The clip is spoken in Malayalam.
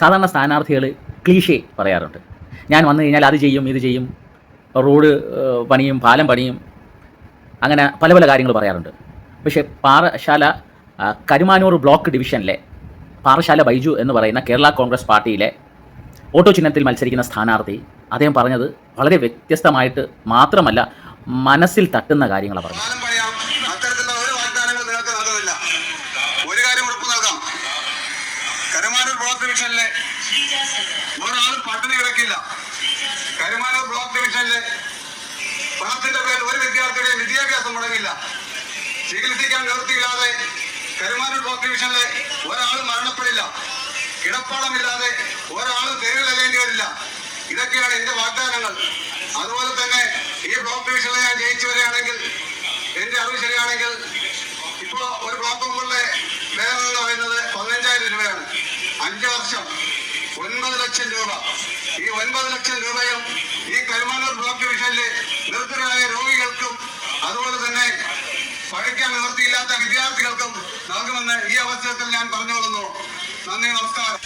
സാധാരണ സ്ഥാനാർത്ഥികൾ ക്ലീഷേ പറയാറുണ്ട്. ഞാൻ വന്നു കഴിഞ്ഞാൽ അത് ചെയ്യും, ഇത് ചെയ്യും, റോഡ് പണിയും, പാലം പണിയും, അങ്ങനെ പല പല കാര്യങ്ങൾ പറയാറുണ്ട്. പക്ഷേ പാറശാല കരുമാനൂർ ബ്ലോക്ക് ഡിവിഷനിലെ പാറശാല ബൈജു എന്ന് പറയുന്ന കേരള കോൺഗ്രസ് പാർട്ടിയിലെ ഓട്ടോ ചിഹ്നത്തിൽ മത്സരിക്കുന്ന സ്ഥാനാർത്ഥി അദ്ദേഹം പറഞ്ഞത് വളരെ വ്യത്യസ്തമായിട്ട് മാത്രമല്ല, മനസ്സിൽ തട്ടുന്ന കാര്യങ്ങളാണ് പറഞ്ഞത്. കരുമാനൂർ ബ്ലോക്ക് ഡിവിഷനിലെ ഒരാളും പട്ടിണി കിടക്കില്ല. കരുമാനൂർ ബ്ലോക്ക് ഡിവിഷനിലെ പണത്തിന്റെ പേരിൽ ഒരു വിദ്യാർത്ഥിയുടെ വിദ്യാഭ്യാസം മുടങ്ങില്ല. ചികിത്സിക്കാൻ നിവൃത്തിയില്ലാതെ കരുമാനൂർ ബ്ലോക്ക് ഡിവിഷനിലെ ഒരാളും മരണപ്പെടില്ല. കിടപ്പാടമില്ലാതെ ഒരാളും തെരുവിലല്ലേണ്ടി വരില്ല. ഇതൊക്കെയാണ് എന്റെ വാഗ്ദാനങ്ങൾ. അതുപോലെ തന്നെ ഈ ബ്ലോക്ക് ഡിവിഷനിൽ ഞാൻ ജയിച്ചു വരികയാണെങ്കിൽ, എന്റെ അറിവ് ശരിയാണെങ്കിൽ, ഇപ്പോ ഒരു ബ്ലോക്ക് മെമ്പറുടെ വേതനം എന്ന് പറയുന്നത് 15,000 രൂപയാണ്. 5 വർഷം 9 ലക്ഷം രൂപ. ഈ 9 ലക്ഷം രൂപയും ഈ കരുമാനൂർ ബ്ലോക്ക് ഡിവിഷനിലെ നിർദ്ധരായ രോഗികൾക്കും അതുപോലെ തന്നെ പഠിക്കാൻ നിവൃത്തിയില്ലാത്ത വിദ്യാർത്ഥികൾക്കും നൽകുമെന്ന് ഈ അവസരത്തിൽ ഞാൻ പറഞ്ഞുകൊള്ളുന്നു. നന്ദി, നമസ്കാരം.